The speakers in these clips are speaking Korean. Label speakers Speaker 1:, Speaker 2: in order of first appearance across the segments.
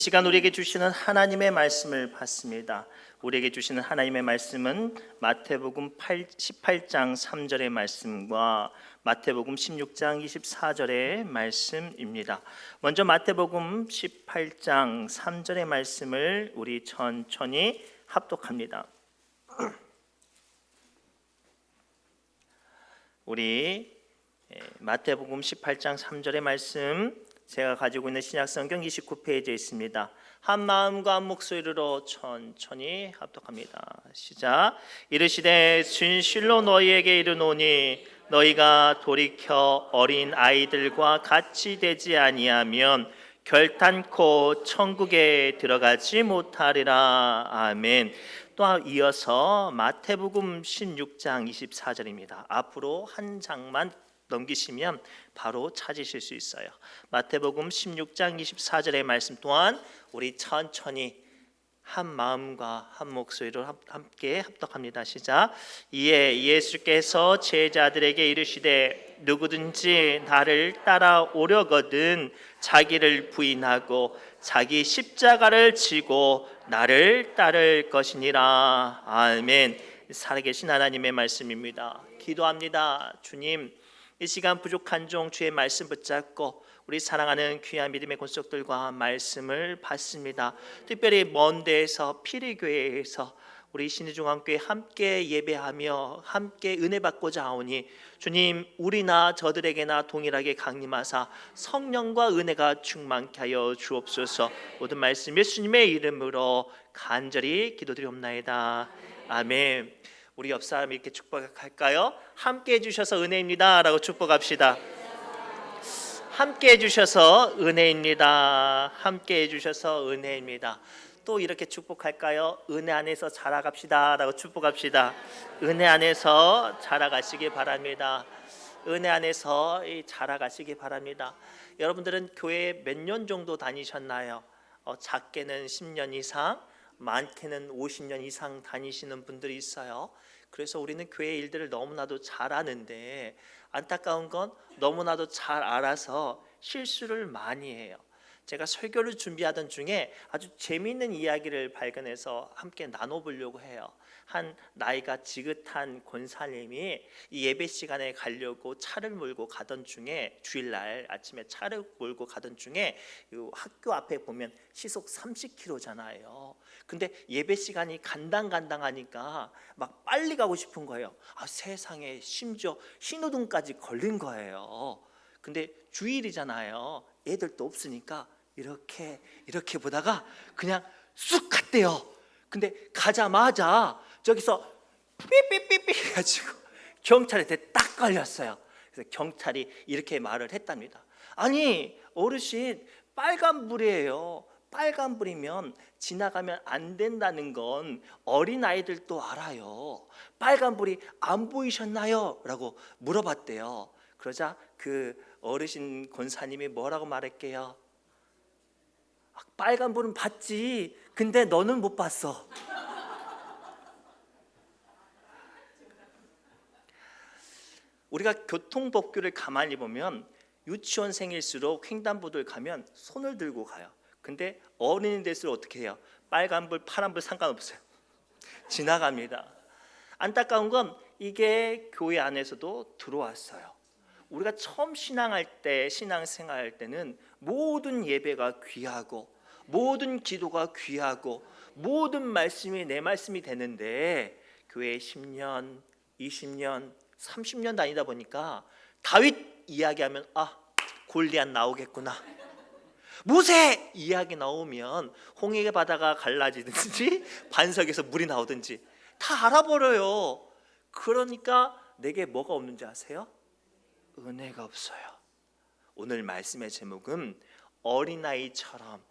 Speaker 1: 시간 우리에게 주시는 하나님의 말씀을 받습니다. 우리에게 주시는 하나님의 말씀은 마태복음 18장 3절의 말씀과 마태복음 16장 24절의 말씀입니다. 먼저 마태복음 18장 3절의 말씀을 우리 천천히 합독합니다. 우리 마태복음 18장 3절의 말씀, 제가 가지고 있는 신약성경 29페이지에 있습니다. 한 마음과 한 목소리로 천천히 합독합니다. 시작. 이르시되 진실로 너희에게 이르노니 너희가 돌이켜 어린 아이들과 같이 되지 아니하면 결단코 천국에 들어가지 못하리라. 아멘. 또 이어서 마태복음 16장 24절입니다. 앞으로 한 장만 넘기시면 바로 찾으실 수 있어요. 마태복음 16장 24절의 말씀 또한 우리 천천히 한 마음과 한 목소리로 함께 합독합니다. 시작. 이에 예수께서 제자들에게 이르시되 누구든지 나를 따라오려거든 자기를 부인하고 자기 십자가를 지고 나를 따를 것이니라. 아멘. 살아계신 하나님의 말씀입니다. 기도합니다. 주님, 이 시간 부족한 종 주의 말씀 붙잡고 우리 사랑하는 귀한 믿음의 권속들과 말씀을 받습니다. 특별히 먼 데에서 피리교회에서 우리 신의중앙교회 함께 예배하며 함께 은혜 받고자 하오니 주님, 우리나 저들에게나 동일하게 강림하사 성령과 은혜가 충만케 하여 주옵소서. 모든 말씀 예수님의 이름으로 간절히 기도드리옵나이다. 아멘. 우리 옆 사람 이렇게 축복할까요? 함께 해주셔서 은혜입니다 라고 축복합시다. 함께 해주셔서 은혜입니다. 함께 해주셔서 은혜입니다. 또 이렇게 축복할까요? 은혜 안에서 자라갑시다 라고 축복합시다. 은혜 안에서 자라가시기 바랍니다. 은혜 안에서 자라가시기 바랍니다. 여러분들은 교회 몇 년 정도 다니셨나요? 작게는 10년 이상, 많게는 50년 이상 다니시는 분들이 있어요. 그래서 우리는 교회 일들을 너무나도 잘 아는데 안타까운 건 너무나도 잘 알아서 실수를 많이 해요. 제가 설교를 준비하던 중에 아주 재미있는 이야기를 발견해서 함께 나눠보려고 해요. 한 나이가 지긋한 권사님이 이 예배 시간에 가려고 차를 몰고 가던 중에, 주일날 아침에 차를 몰고 가던 중에 학교 앞에 보면 시속 30km잖아요. 근데 예배 시간이 간당간당하니까 막 빨리 가고 싶은 거예요. 세상에, 심지어 신호등까지 걸린 거예요. 근데 주일이잖아요. 애들도 없으니까 이렇게 보다가 그냥 쑥 갔대요. 근데 가자마자 저기서 삐삐삐삐 해가지고 경찰한테 딱 걸렸어요. 그래서 경찰이 이렇게 말을 했답니다. 아니 어르신, 빨간불이에요. 빨간불이면 지나가면 안 된다는 건 어린아이들도 알아요. 빨간불이 안 보이셨나요? 라고 물어봤대요. 그러자 그 어르신 권사님이 뭐라고 말할게요? 빨간불은 봤지. 근데 너는 못 봤어. 우리가 교통법규를 가만히 보면 유치원생일수록 횡단보도를 가면 손을 들고 가요. 근데 어른이 될수록 어떻게 해요? 빨간불, 파란불 상관없어요. 지나갑니다. 안타까운 건 이게 교회 안에서도 들어왔어요. 우리가 처음 신앙생활할 때는 모든 예배가 귀하고 모든 기도가 귀하고 모든 말씀이 내 말씀이 되는데 교회 10년, 20년, 30년 다니다 보니까 다윗 이야기하면 골리앗 나오겠구나. 모세 이야기 나오면 홍해 바다가 갈라지든지 반석에서 물이 나오든지 다 알아버려요. 그러니까 내게 뭐가 없는지 아세요? 은혜가 없어요. 오늘 말씀의 제목은 어린아이처럼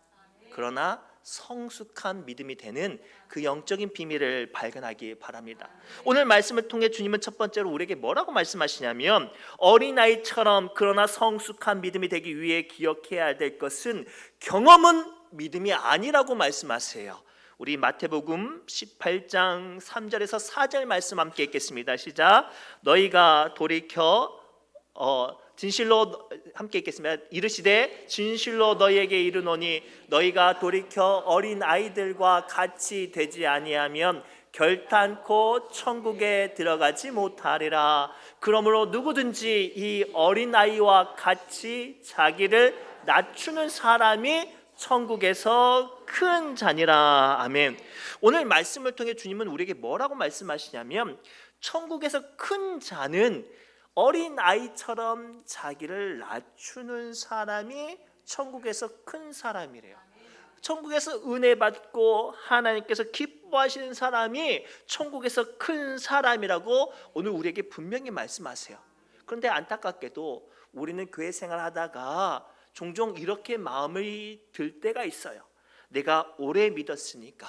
Speaker 1: 그러나 성숙한 믿음이 되는 그 영적인 비밀을 발견하기 바랍니다. 오늘 말씀을 통해 주님은 첫 번째로 우리에게 뭐라고 말씀하시냐면 어린아이처럼 그러나 성숙한 믿음이 되기 위해 기억해야 될 것은 경험은 믿음이 아니라고 말씀하세요. 우리 마태복음 18장 3절에서 4절 말씀 함께 읽겠습니다. 시작. 너희가 돌이켜 진실로 함께 읽겠습니다. 이르시되 진실로 너희에게 이르노니 너희가 돌이켜 어린 아이들과 같이 되지 아니하면 결탄코 천국에 들어가지 못하리라. 그러므로 누구든지 이 어린 아이와 같이 자기를 낮추는 사람이 천국에서 큰 자니라. 아멘. 오늘 말씀을 통해 주님은 우리에게 뭐라고 말씀하시냐면 천국에서 큰 자는 어린 아이처럼 자기를 낮추는 사람이 천국에서 큰 사람이래요. 천국에서 은혜 받고 하나님께서 기뻐하시는 사람이 천국에서 큰 사람이라고 오늘 우리에게 분명히 말씀하세요. 그런데 안타깝게도 우리는 교회 생활하다가 종종 이렇게 마음이 들 때가 있어요. 내가 오래 믿었으니까,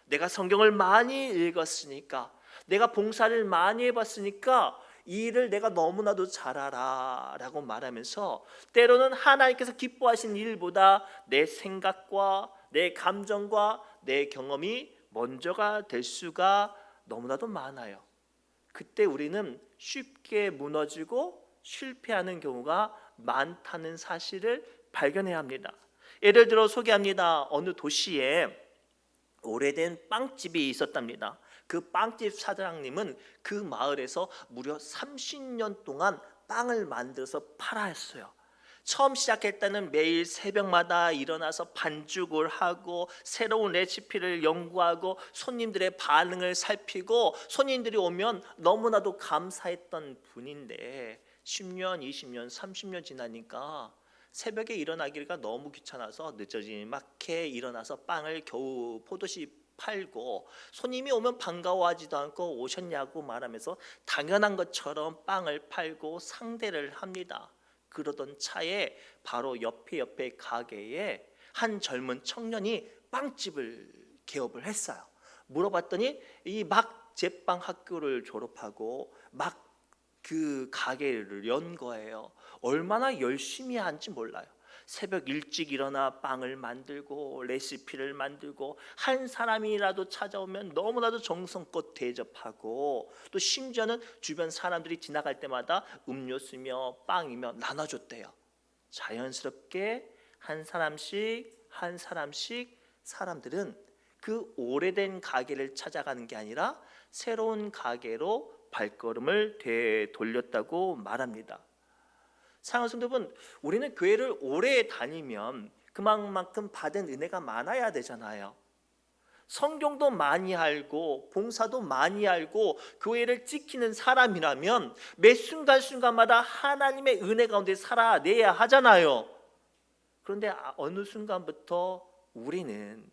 Speaker 1: 내가 성경을 많이 읽었으니까, 내가 봉사를 많이 해봤으니까 이 일을 내가 너무나도 잘 알아 라고 말하면서 때로는 하나님께서 기뻐하신 일보다 내 생각과 내 감정과 내 경험이 먼저가 될 수가 너무나도 많아요. 그때 우리는 쉽게 무너지고 실패하는 경우가 많다는 사실을 발견해야 합니다. 예를 들어 소개합니다. 어느 도시에 오래된 빵집이 있었답니다. 그 빵집 사장님은 그 마을에서 무려 30년 동안 빵을 만들어서 팔아 했어요. 처음 시작할 때는 매일 새벽마다 일어나서 반죽을 하고 새로운 레시피를 연구하고 손님들의 반응을 살피고 손님들이 오면 너무나도 감사했던 분인데 10년, 20년, 30년 지나니까 새벽에 일어나기가 너무 귀찮아서 늦어지막해 일어나서 빵을 겨우 포도씨 팔고 손님이 오면 반가워하지도 않고 오셨냐고 말하면서 당연한 것처럼 빵을 팔고 상대를 합니다. 그러던 차에 바로 옆에 가게에 한 젊은 청년이 빵집을 개업을 했어요. 물어봤더니 이 막 제빵 학교를 졸업하고 막 그 가게를 연 거예요. 얼마나 열심히 한지 몰라요. 새벽 일찍 일어나 빵을 만들고 레시피를 만들고 한 사람이라도 찾아오면 너무나도 정성껏 대접하고 또 심지어는 주변 사람들이 지나갈 때마다 음료수며 빵이며 나눠줬대요. 자연스럽게 한 사람씩 사람들은 그 오래된 가게를 찾아가는 게 아니라 새로운 가게로 발걸음을 되돌렸다고 말합니다. 사랑하는 성도 여러분, 우리는 교회를 오래 다니면 그만큼 받은 은혜가 많아야 되잖아요. 성경도 많이 알고 봉사도 많이 알고 교회를 지키는 사람이라면 매 순간순간마다 하나님의 은혜 가운데 살아내야 하잖아요. 그런데 어느 순간부터 우리는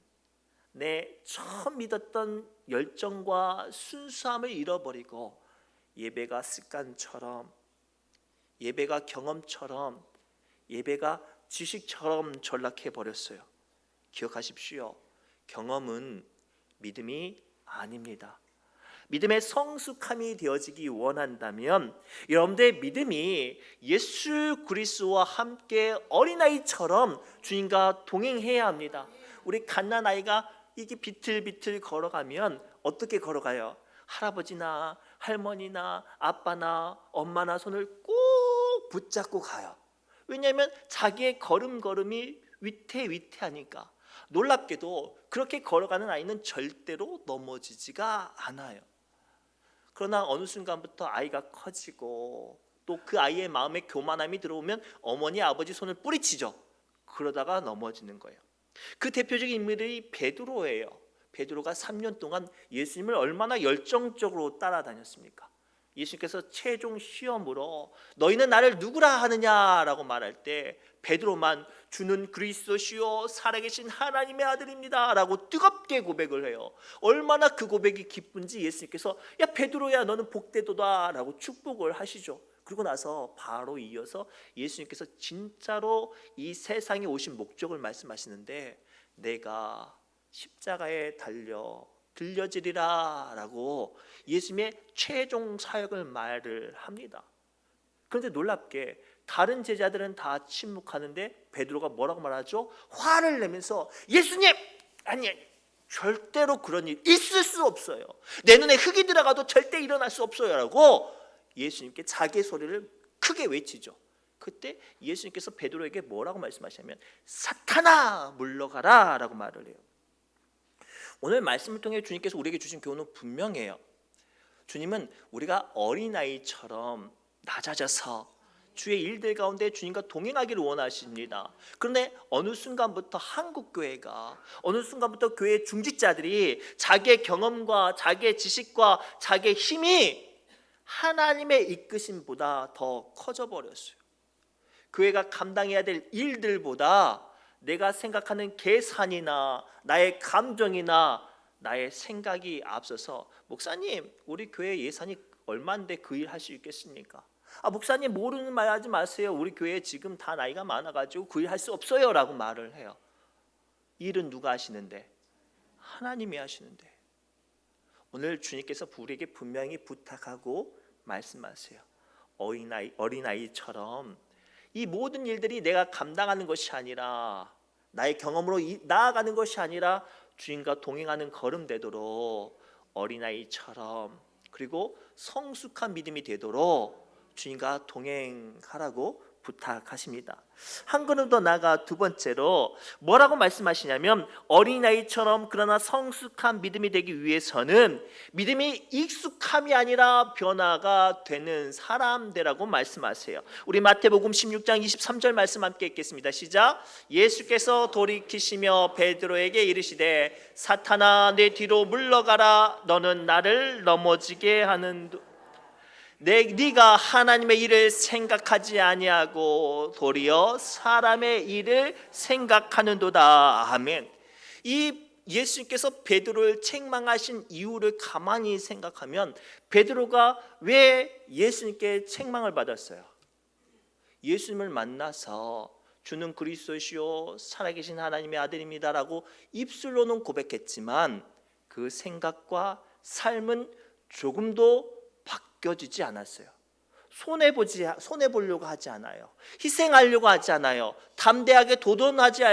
Speaker 1: 내 처음 믿었던 열정과 순수함을 잃어버리고 예배가 습관처럼, 예배가 경험처럼, 예배가 지식처럼 전락해버렸어요. 기억하십시오. 경험은 믿음이 아닙니다. 믿음의 성숙함이 되어지기 원한다면 여러분들의 믿음이 예수 그리스도와 함께 어린아이처럼 주님과 동행해야 합니다. 우리 갓난아이가 이게 비틀비틀 걸어가면 어떻게 걸어가요? 할아버지나 할머니나 아빠나 엄마나 손을 꼭 붙잡고 가요. 왜냐하면 자기의 걸음걸음이 위태위태하니까. 놀랍게도 그렇게 걸어가는 아이는 절대로 넘어지지가 않아요. 그러나 어느 순간부터 아이가 커지고 또 그 아이의 마음에 교만함이 들어오면 어머니 아버지 손을 뿌리치죠. 그러다가 넘어지는 거예요. 그 대표적인 인물이 베드로예요. 베드로가 3년 동안 예수님을 얼마나 열정적으로 따라다녔습니까? 예수님께서 최종 시험으로 너희는 나를 누구라 하느냐라고 말할 때 베드로만 주는 그리스도시요 살아계신 하나님의 아들입니다 라고 뜨겁게 고백을 해요. 얼마나 그 고백이 기쁜지 예수님께서 야 베드로야 너는 복되도다 라고 축복을 하시죠. 그리고 나서 바로 이어서 예수님께서 진짜로 이 세상에 오신 목적을 말씀하시는데 내가 십자가에 달려 들려지리라 라고 예수님의 최종 사역을 말을 합니다. 그런데 놀랍게 다른 제자들은 다 침묵하는데 베드로가 뭐라고 말하죠? 화를 내면서 예수님! 아니 절대로 그런 일 있을 수 없어요. 내 눈에 흙이 들어가도 절대 일어날 수 없어요 라고 예수님께 자기의 소리를 크게 외치죠. 그때 예수님께서 베드로에게 뭐라고 말씀하시냐면 사탄아 물러가라 라고 말을 해요. 오늘 말씀을 통해 주님께서 우리에게 주신 교훈은 분명해요. 주님은 우리가 어린아이처럼 낮아져서 주의 일들 가운데 주님과 동행하기를 원하십니다. 그런데 어느 순간부터 한국교회가, 어느 순간부터 교회 중직자들이 자기의 경험과 자기의 지식과 자기의 힘이 하나님의 이끄심보다 더 커져 버렸어요. 교회가 감당해야 될 일들보다 내가 생각하는 계산이나 나의 감정이나 나의 생각이 앞서서, 목사님 우리 교회 예산이 얼마인데 그 일 할 수 있겠습니까? 목사님 모르는 말 하지 마세요. 우리 교회 지금 다 나이가 많아가지고 그 일 할 수 없어요 라고 말을 해요. 일은 누가 하시는데? 하나님이 하시는데. 오늘 주님께서 우리에게 분명히 부탁하고 말씀하세요. 어린아이처럼 이 모든 일들이 내가 감당하는 것이 아니라, 나의 경험으로 나아가는 것이 아니라 주님과 동행하는 걸음 되도록 어린아이처럼, 그리고 성숙한 믿음이 되도록 주님과 동행하라고 부탁하십니다. 한 걸음 더 나아가 두 번째로 뭐라고 말씀하시냐면, 어린아이처럼 그러나 성숙한 믿음이 되기 위해서는 믿음이 익숙함이 아니라 변화가 되는 사람 되라고 말씀하세요. 우리 마태복음 16장 23절 말씀 함께 읽겠습니다. 시작. 예수께서 돌이키시며 베드로에게 이르시되 사탄아 내 뒤로 물러가라. 너는 나를 넘어지게 하는 네가 하나님의 일을 생각하지 아니하고 도리어 사람의 일을 생각하는도다. 아멘. 이 예수님께서 베드로를 책망하신 이유를 가만히 생각하면, 베드로가 왜 예수님께 책망을 받았어요? 예수님을 만나서 주는 그리스도시요 살아계신 하나님의 아들입니다라고 입술로는 고백했지만 그 생각과 삶은 조금도 바뀌어지지 않았어요. 손해보려고 하지 않아요. 희생하려고 하지 않아요. 담대하게 도전하지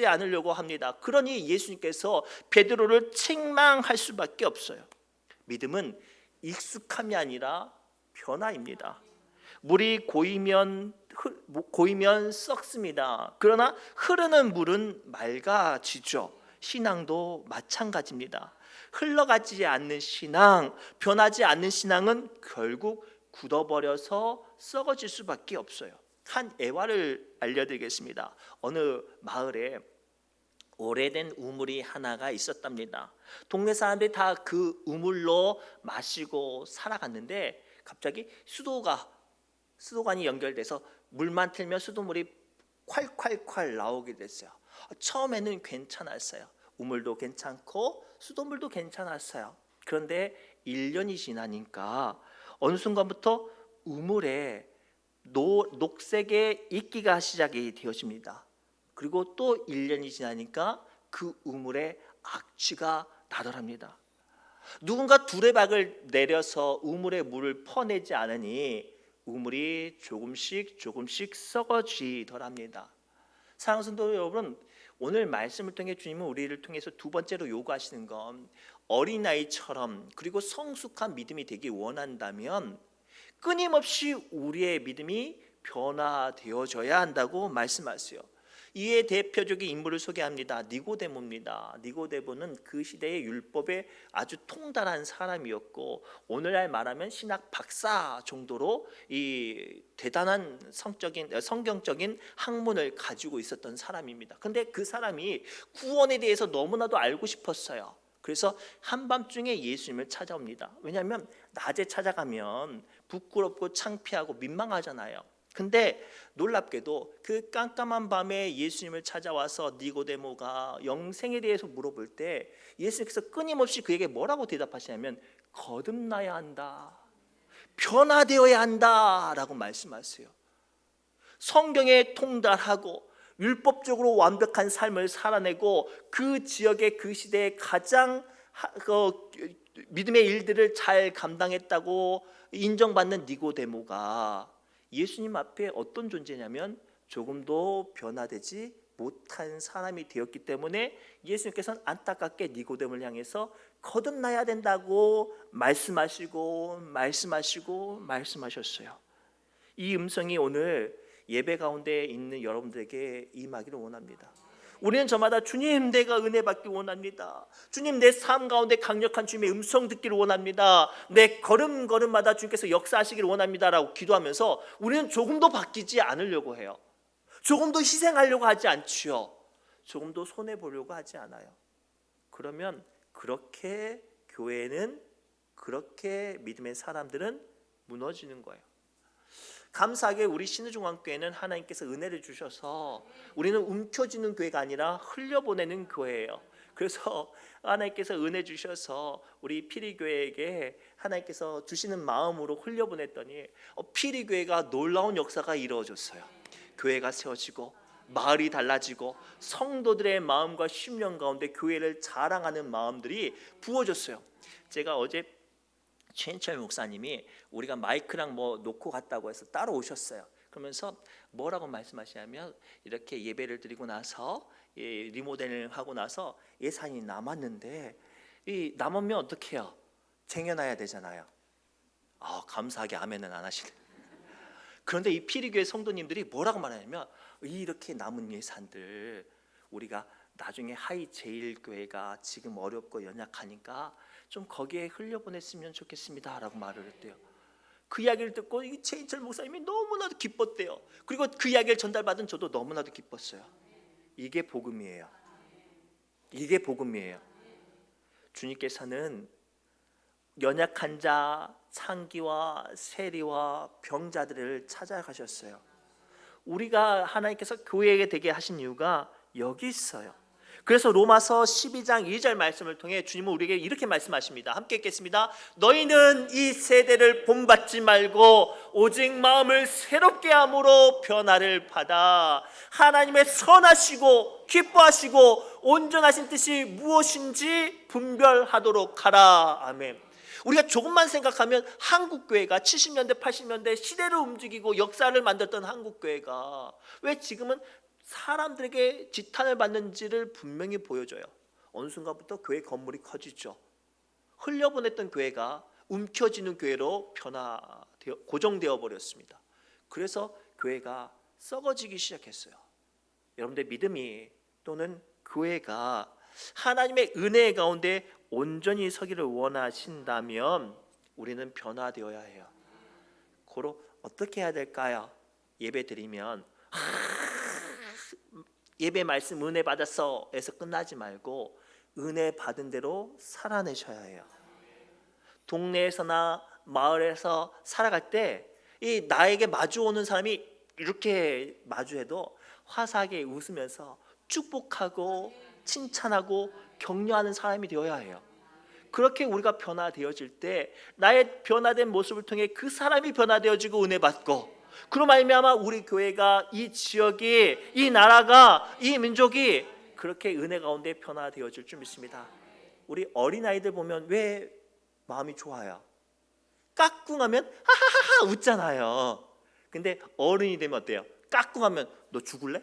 Speaker 1: 않으려고 합니다. 그러니 예수님께서 베드로를 책망할 수밖에 없어요. 믿음은 익숙함이 아니라 변화입니다. 물이 고이면 썩습니다. 그러나 흐르는 물은 맑아지죠. 신앙도 마찬가지입니다. 흘러가지 않는 신앙, 변하지 않는 신앙은 결국 굳어버려서 썩어질 수밖에 없어요. 한 애화를 알려드리겠습니다. 어느 마을에 오래된 우물이 하나가 있었답니다. 동네 사람들이 다 그 우물로 마시고 살아갔는데 갑자기 수도관이 연결돼서 물만 틀면 수돗물이 콸콸콸 나오게 됐어요. 처음에는 괜찮았어요. 우물도 괜찮고 수돗물도 괜찮았어요. 그런데 1년이 지나니까 어느 순간부터 우물에 녹색의 이끼가 시작이 되어집니다. 그리고 또 1년이 지나니까 그 우물에 악취가 나더랍니다. 누군가 두레박을 내려서 우물에 물을 퍼내지 않으니 우물이 조금씩 썩어지더랍니다. 사랑하는 성도 여러분, 오늘 말씀을 통해 주님은 우리를 통해서 두 번째로 요구하시는 건, 어린아이처럼 그리고 성숙한 믿음이 되기 원한다면 끊임없이 우리의 믿음이 변화되어져야 한다고 말씀하세요. 이에 대표적인 인물을 소개합니다. 니고데모입니다. 니고데모는 그 시대의 율법에 아주 통달한 사람이었고, 오늘날 말하면 신학 박사 정도로 이 대단한 성경적인 학문을 가지고 있었던 사람입니다. 그런데 그 사람이 구원에 대해서 너무나도 알고 싶었어요. 그래서 한밤중에 예수님을 찾아옵니다. 왜냐하면 낮에 찾아가면 부끄럽고 창피하고 민망하잖아요. 근데 놀랍게도 그 깜깜한 밤에 예수님을 찾아와서 니고데모가 영생에 대해서 물어볼 때 예수님께서 끊임없이 그에게 뭐라고 대답하시냐면, 거듭나야 한다, 변화되어야 한다 라고 말씀하세요. 성경에 통달하고 율법적으로 완벽한 삶을 살아내고 그 지역의 그 시대의 가장 믿음의 일들을 잘 감당했다고 인정받는 니고데모가 예수님 앞에 어떤 존재냐면 조금도 변화되지 못한 사람이 되었기 때문에 예수님께서는 안타깝게 니고데모를 향해서 거듭나야 된다고 말씀하셨어요. 이 음성이 오늘 예배 가운데 있는 여러분들에게 임하기를 원합니다. 우리는 저마다 주님, 내가 은혜 받기 원합니다. 주님, 내 삶 가운데 강력한 주님의 음성 듣기를 원합니다. 내 걸음걸음마다 주님께서 역사하시기를 원합니다라고 기도하면서 우리는 조금도 바뀌지 않으려고 해요. 조금도 희생하려고 하지 않지요. 조금도 손해보려고 하지 않아요. 그러면 그렇게 교회는, 그렇게 믿음의 사람들은 무너지는 거예요. 감사하게 우리 신의중앙교회는 하나님께서 은혜를 주셔서 우리는 움켜쥐는 교회가 아니라 흘려보내는 교회예요. 그래서 하나님께서 은혜 주셔서 우리 피리교회에게 하나님께서 주시는 마음으로 흘려보냈더니 피리교회가 놀라운 역사가 이루어졌어요. 교회가 세워지고 마을이 달라지고 성도들의 마음과 심령 가운데 교회를 자랑하는 마음들이 부어졌어요. 제가 어제 최인철 목사님이 우리가 마이크랑 뭐 놓고 갔다고 해서 따로 오셨어요. 그러면서 뭐라고 말씀하시냐면, 이렇게 예배를 드리고 나서 리모델링 하고 나서 예산이 남았는데, 이 남으면 어떻게 해요? 쟁여놔야 되잖아요. 감사하게 아멘은 안 하시네. 그런데 이 피리교회 성도님들이 뭐라고 말하냐면, 이렇게 남은 예산들 우리가 나중에 하이제일교회가 지금 어렵고 연약하니까 좀 거기에 흘려보냈으면 좋겠습니다 라고 말을 했대요. 그 이야기를 듣고 이 최인철 목사님이 너무나도 기뻤대요. 그리고 그 이야기를 전달받은 저도 너무나도 기뻤어요. 이게 복음이에요. 이게 복음이에요. 주님께서는 연약한 자, 창기와 세리와 병자들을 찾아가셨어요. 우리가 하나님께서 교회에 되게 하신 이유가 여기 있어요. 그래서 로마서 12장 2절 말씀을 통해 주님은 우리에게 이렇게 말씀하십니다. 함께 읽겠습니다. 너희는 이 세대를 본받지 말고 오직 마음을 새롭게 함으로 변화를 받아 하나님의 선하시고 기뻐하시고 온전하신 뜻이 무엇인지 분별하도록 하라. 아멘. 우리가 조금만 생각하면 한국교회가 70년대 80년대 시대를 움직이고 역사를 만들었던 한국교회가 왜 지금은 사람들에게 지탄을 받는지를 분명히 보여줘요. 어느 순간부터 교회 건물이 커지죠. 흘려보냈던 교회가 움켜쥐는 교회로 고정되어 버렸습니다. 그래서 교회가 썩어지기 시작했어요. 여러분들 믿음이 또는 교회가 하나님의 은혜 가운데 온전히 서기를 원하신다면 우리는 변화되어야 해요. 고로 어떻게 해야 될까요? 예배 드리면 예배 말씀 은혜 받았어 에서 끝나지 말고 은혜 받은 대로 살아내셔야 해요. 동네에서나 마을에서 살아갈 때 이 나에게 마주오는 사람이 이렇게 마주해도 화사하게 웃으면서 축복하고 칭찬하고 격려하는 사람이 되어야 해요. 그렇게 우리가 변화되어질 때 나의 변화된 모습을 통해 그 사람이 변화되어지고 은혜 받고, 그로 말미암아 우리 교회가, 이 지역이, 이 나라가, 이 민족이 그렇게 은혜 가운데 변화되어질 줄 믿습니다. 우리 어린아이들 보면 왜 마음이 좋아요? 까꿍하면 하하하하 웃잖아요. 근데 어른이 되면 어때요? 까꿍하면 너 죽을래?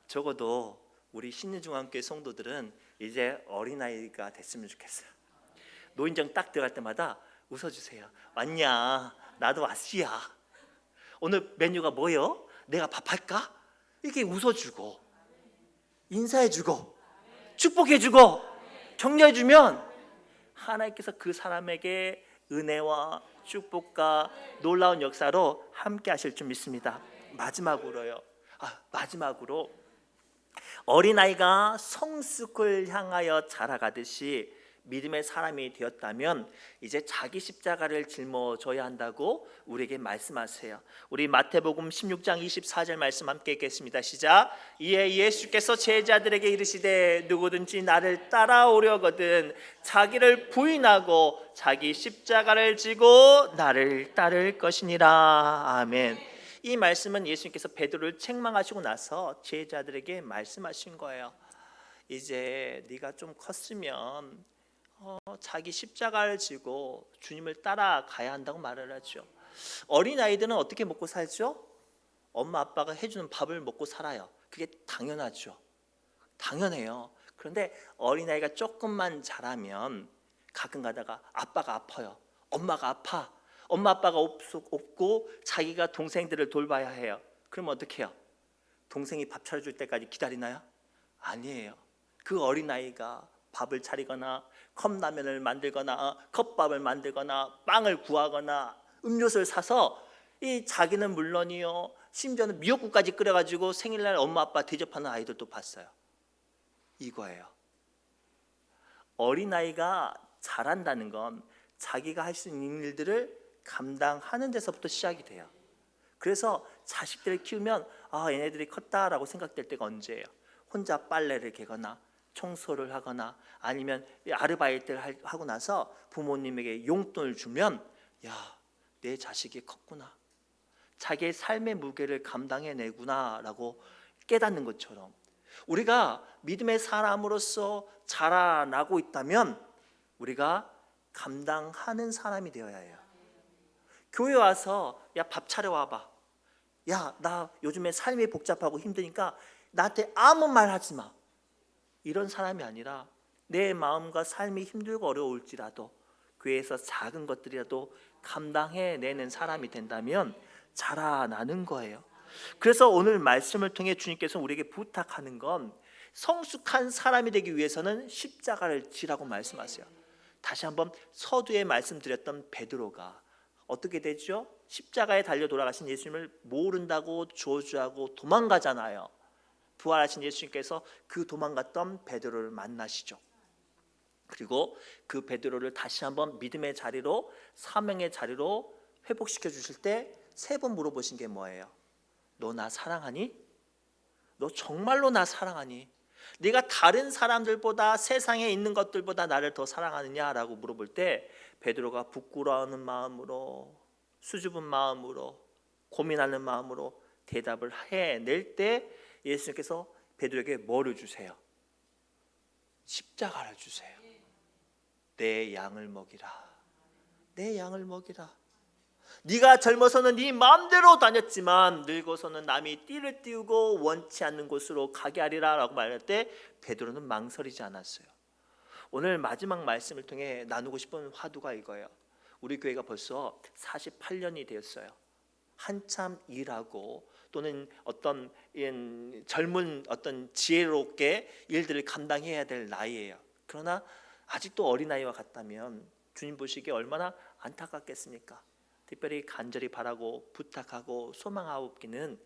Speaker 1: 적어도 우리 신의중앙교회 성도들은 이제 어린아이가 됐으면 좋겠어요. 노인정 딱 들어갈 때마다 웃어주세요. 왔냐? 나도 왔시야. 오늘 메뉴가 뭐요? 내가 밥할까? 이렇게 웃어주고 인사해주고 축복해주고 격려해주면 하나님께서 그 사람에게 은혜와 축복과 놀라운 역사로 함께 하실 줄 믿습니다. 마지막으로 어린아이가 성숙을 향하여 자라가듯이 믿음의 사람이 되었다면 이제 자기 십자가를 짊어져야 한다고 우리에게 말씀하세요. 우리 마태복음 16장 24절 말씀 함께 읽겠습니다. 시작. 이에 예수께서 제자들에게 이르시되 누구든지 나를 따라오려거든 자기를 부인하고 자기 십자가를 지고 나를 따를 것이니라. 아멘. 이 말씀은 예수님께서 베드로를 책망하시고 나서 제자들에게 말씀하신 거예요. 이제 네가 좀 컸으면 자기 십자가를 지고 주님을 따라가야 한다고 말을 하죠. 어린아이들은 어떻게 먹고 살죠? 엄마 아빠가 해주는 밥을 먹고 살아요. 그게 당연하죠. 당연해요. 그런데 어린아이가 조금만 자라면 가끔 가다가 아빠가 아파요, 엄마가 아파, 엄마 아빠가 없고 자기가 동생들을 돌봐야 해요. 그럼 어떻게 해요? 동생이 밥 차려줄 때까지 기다리나요? 아니에요. 그 어린아이가 밥을 차리거나 컵라면을 만들거나 컵밥을 만들거나 빵을 구하거나 음료수를 사서 이 자기는 물론이요, 심지어는 미역국까지 끓여가지고 생일날 엄마 아빠 대접하는 아이들도 봤어요. 이거예요. 어린아이가 잘한다는 건 자기가 할 수 있는 일들을 감당하는 데서부터 시작이 돼요. 그래서 자식들을 키우면 얘네들이 컸다라고 생각될 때가 언제예요? 혼자 빨래를 개거나 청소를 하거나 아니면 아르바이트를 하고 나서 부모님에게 용돈을 주면 내 자식이 컸구나, 자기의 삶의 무게를 감당해내구나 라고 깨닫는 것처럼 우리가 믿음의 사람으로서 자라나고 있다면 우리가 감당하는 사람이 되어야 해요. 교회 와서 밥 차려와봐, 나 요즘에 삶이 복잡하고 힘드니까 나한테 아무 말 하지 마, 이런 사람이 아니라 내 마음과 삶이 힘들고 어려울지라도 교회에서 작은 것들이라도 감당해내는 사람이 된다면 자라나는 거예요. 그래서 오늘 말씀을 통해 주님께서 우리에게 부탁하는 건 성숙한 사람이 되기 위해서는 십자가를 지라고 말씀하세요. 다시 한번 서두에 말씀드렸던 베드로가 어떻게 되죠? 십자가에 달려 돌아가신 예수님을 모른다고 저주하고 도망가잖아요. 부활하신 예수님께서 그 도망갔던 베드로를 만나시죠. 그리고 그 베드로를 다시 한번 믿음의 자리로, 사명의 자리로 회복시켜 주실 때 세 번 물어보신 게 뭐예요? 너 나 사랑하니? 너 정말로 나 사랑하니? 네가 다른 사람들보다, 세상에 있는 것들보다 나를 더 사랑하느냐라고 물어볼 때 베드로가 부끄러워하는 마음으로, 수줍은 마음으로, 고민하는 마음으로 대답을 해낼 때 예수님께서 베드로에게 뭐를 주세요? 십자가를 주세요. 내 양을 먹이라. 내 양을 먹이라. 네가 젊어서는 네 마음대로 다녔지만 늙어서는 남이 띠를 띄우고 원치 않는 곳으로 가게 하리라 라고 말할 때 베드로는 망설이지 않았어요. 오늘 마지막 말씀을 통해 나누고 싶은 화두가 이거예요. 우리 교회가 벌써 48년이 되었어요. 한참 일하고 또는 어떤 젊은 어떤 지혜롭게 일들을 감당해야 될 나이예요. 그러나 아직도 어린아이와 같다면 주님 보시기에 얼마나 안타깝겠습니까? 특별히 간절히 바라고 부탁하고 소망하옵기는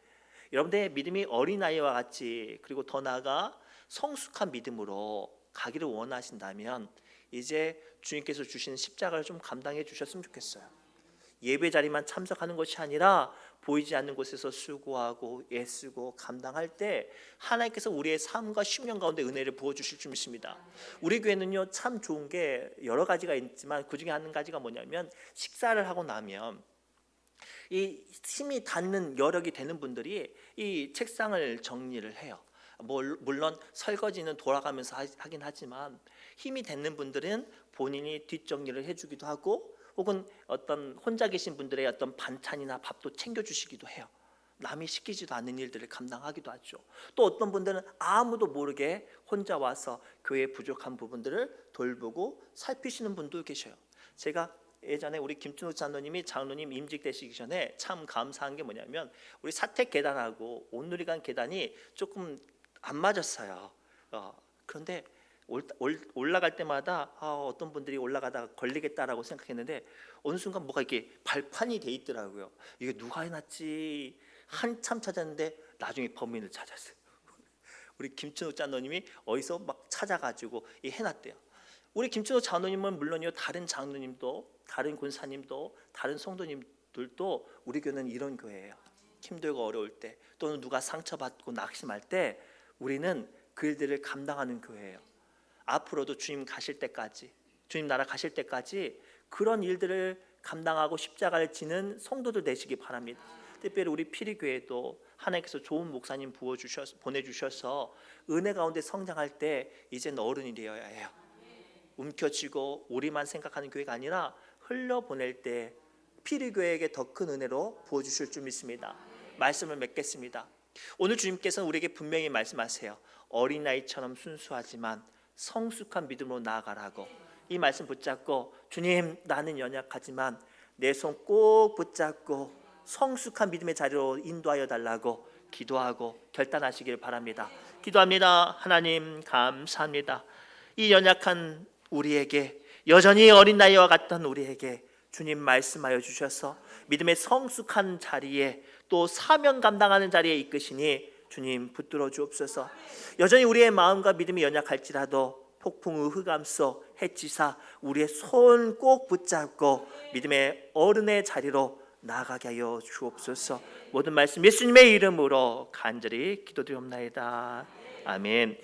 Speaker 1: 여러분들의 믿음이 어린아이와 같이, 그리고 더 나아가 성숙한 믿음으로 가기를 원하신다면 이제 주님께서 주시는 십자가를 좀 감당해 주셨으면 좋겠어요. 예배 자리만 참석하는 것이 아니라 보이지 않는 곳에서 수고하고 애쓰고 감당할 때 하나님께서 우리의 삶과 심령 가운데 은혜를 부어주실 줄 믿습니다. 우리 교회는요 참 좋은 게 여러 가지가 있지만 그 중에 한 가지가 뭐냐면 식사를 하고 나면 이 힘이 닿는 여력이 되는 분들이 이 책상을 정리를 해요. 물론 설거지는 돌아가면서 하긴 하지만 힘이 닿는 분들은 본인이 뒷정리를 해주기도 하고 혹은 어떤 혼자 계신 분들의 어떤 반찬이나 밥도 챙겨주시기도 해요. 남이 시키지도 않는 일들을 감당하기도 하죠. 또 어떤 분들은 아무도 모르게 혼자 와서 교회의 부족한 부분들을 돌보고 살피시는 분도 계셔요. 제가 예전에 우리 김춘욱 장로님 임직되시기 전에 참 감사한 게 뭐냐면 우리 사택 계단하고 온누리관 계단이 조금 안 맞았어요. 그런데 올라갈 때마다 어떤 분들이 올라가다가 걸리겠다라고 생각했는데 어느 순간 뭐가 이렇게 발판이 돼 있더라고요. 이게 누가 해놨지 한참 찾았는데 나중에 범인을 찾았어요. 우리 김춘욱 장로님이 어디서 막 찾아가지고 해놨대요. 우리 김춘욱 장로님은 물론이요 다른 장로님도, 다른 권사님도, 다른 성도님들도 우리 교회는 이런 교회예요. 힘들고 어려울 때 또는 누가 상처받고 낙심할 때 우리는 그 일들을 감당하는 교회예요. 앞으로도 주님 가실 때까지, 주님 나라 가실 때까지 그런 일들을 감당하고 십자가를 지는 성도들 되시기 바랍니다. 특별히 우리 피리교회도 하나님께서 좋은 목사님 보내주셔서 은혜 가운데 성장할 때 이제는 어른이 되어야 해요. 움켜쥐고 우리만 생각하는 교회가 아니라 흘려보낼 때 피리교회에게 더 큰 은혜로 부어주실 줄 믿습니다. 말씀을 맺겠습니다. 오늘 주님께서는 우리에게 분명히 말씀하세요. 어린아이처럼 순수하지만 성숙한 믿음으로 나아가라고. 이 말씀 붙잡고 주님 나는 연약하지만 내 손 꼭 붙잡고 성숙한 믿음의 자리로 인도하여 달라고 기도하고 결단하시길 바랍니다. 기도합니다. 하나님 감사합니다. 이 연약한 우리에게, 여전히 어린 나이와 같던 우리에게 주님 말씀하여 주셔서 믿음의 성숙한 자리에, 또 사명 감당하는 자리에 이끄시니 주님 붙들어 주옵소서. 여전히 우리의 마음과 믿음이 연약할지라도 폭풍우 흑암 속 해치사 우리의 손 꼭 붙잡고 믿음의 어른의 자리로 나아가게 하여 주옵소서. 모든 말씀 예수님의 이름으로 간절히 기도드리옵나이다. 아멘.